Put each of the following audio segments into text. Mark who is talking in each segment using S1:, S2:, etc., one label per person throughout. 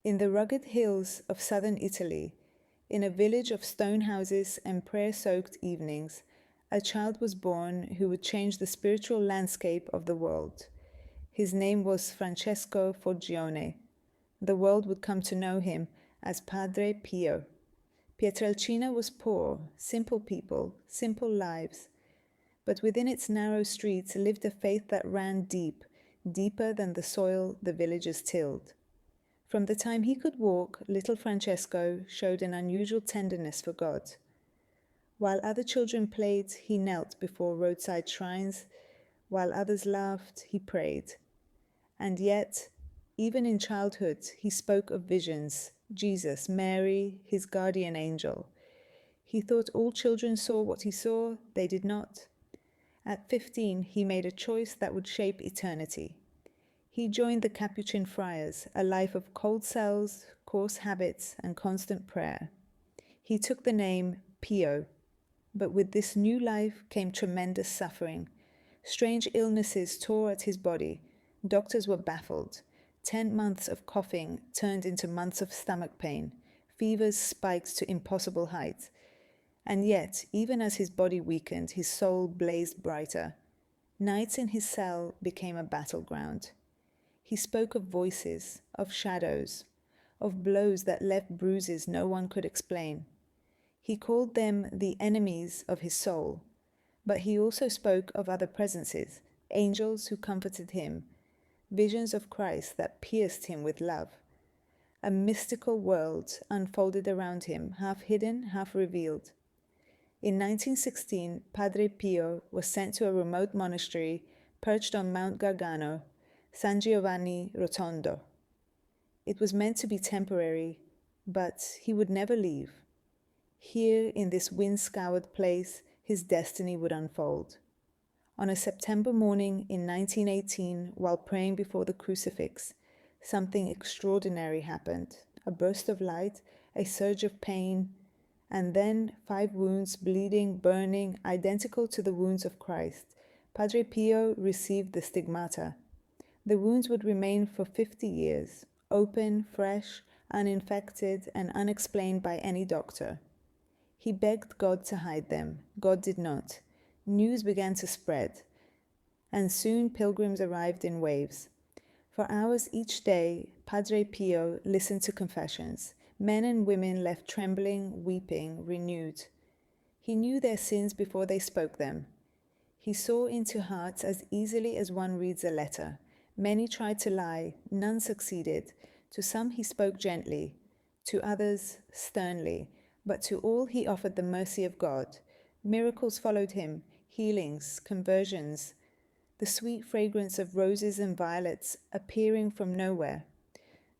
S1: In the rugged hills of southern Italy, in a village of stone houses and prayer-soaked evenings, a child was born who would change the spiritual landscape of the world. His name was Francesco Foggione. The world would come to know him as Padre Pio. Pietrelcina was poor, simple people, simple lives, but within its narrow streets lived a faith that ran deep, deeper than the soil the villagers tilled. From the time he could walk, little Francesco showed an unusual tenderness for God. While other children played, he knelt before roadside shrines. While others laughed, he prayed. And yet, even in childhood, he spoke of visions, Jesus, Mary, his guardian angel. He thought all children saw what he saw, they did not. At 15, he made a choice that would shape eternity. He joined the Capuchin friars, a life of cold cells, coarse habits, and constant prayer. He took the name Pio, but with this new life came tremendous suffering. Strange illnesses tore at his body. Doctors were baffled. 10 months of coughing turned into months of stomach pain. Fevers spiked to impossible heights. And yet, even as his body weakened, his soul blazed brighter. Nights in his cell became a battleground. He spoke of voices, of shadows, of blows that left bruises no one could explain. He called them the enemies of his soul, but he also spoke of other presences, angels who comforted him, visions of Christ that pierced him with love. A mystical world unfolded around him, half hidden, half revealed. In 1916, Padre Pio was sent to a remote monastery perched on Mount Gargano, San Giovanni Rotondo. It was meant to be temporary, but he would never leave. Here, in this wind-scoured place, his destiny would unfold. On a September morning in 1918, while praying before the crucifix, something extraordinary happened. A burst of light, a surge of pain, and then 5 wounds, bleeding, burning, identical to the wounds of Christ. Padre Pio received the stigmata. The wounds would remain for 50 years, open, fresh, uninfected, and unexplained by any doctor. He begged God to hide them. God did not. News began to spread, and soon pilgrims arrived in waves. For hours each day, Padre Pio listened to confessions. Men and women left trembling, weeping, renewed. He knew their sins before they spoke them. He saw into hearts as easily as one reads a letter. Many tried to lie, none succeeded. To some he spoke gently, to others sternly, but to all he offered the mercy of God. Miracles followed him, healings, conversions, the sweet fragrance of roses and violets appearing from nowhere.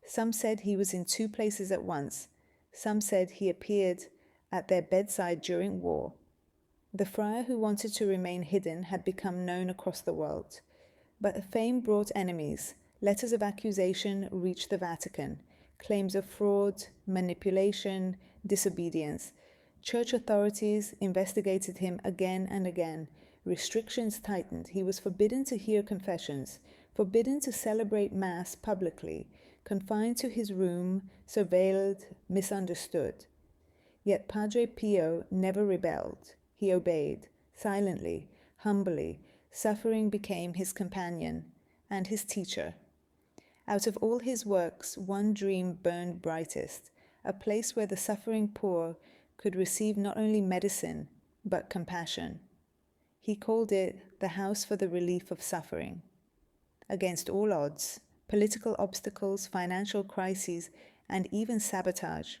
S1: Some said he was in 2 places at once. Some said he appeared at their bedside during war. The friar who wanted to remain hidden had become known across the world. But fame brought enemies. Letters of accusation reached the Vatican. Claims of fraud, manipulation, disobedience. Church authorities investigated him again and again. Restrictions tightened. He was forbidden to hear confessions, forbidden to celebrate Mass publicly, confined to his room, surveilled, misunderstood. Yet Padre Pio never rebelled. He obeyed, silently, humbly. Suffering became his companion and his teacher. Out of all his works, one dream burned brightest, a place where the suffering poor could receive not only medicine, but compassion. He called it the House for the Relief of Suffering. Against all odds, political obstacles, financial crises, and even sabotage,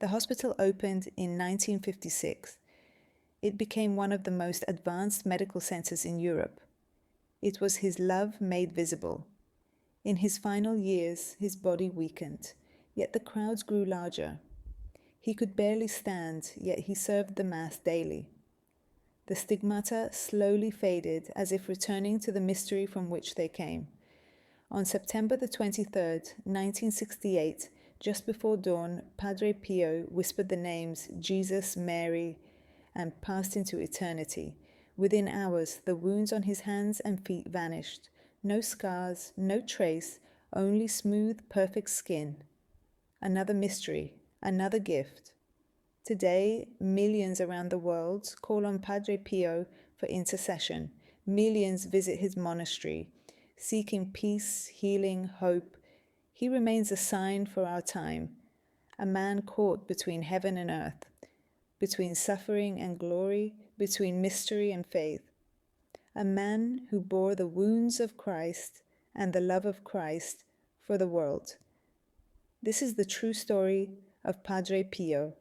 S1: the hospital opened in 1956. It became one of the most advanced medical centers in Europe. It was his love made visible. In his final years, his body weakened, yet the crowds grew larger. He could barely stand, yet he served the Mass daily. The stigmata slowly faded, as if returning to the mystery from which they came. On September the 23rd, 1968, just before dawn, Padre Pio whispered the names Jesus, Mary, and passed into eternity. Within hours, the wounds on his hands and feet vanished. No scars, no trace, only smooth, perfect skin. another mystery, another gift. Today, millions around the world call on Padre Pio for intercession. Millions visit his monastery, seeking peace, healing, hope. He remains a sign for our time, a man caught between heaven and earth, between suffering and glory, between mystery and faith. A man who bore the wounds of Christ and the love of Christ for the world. This is the true story of Padre Pio.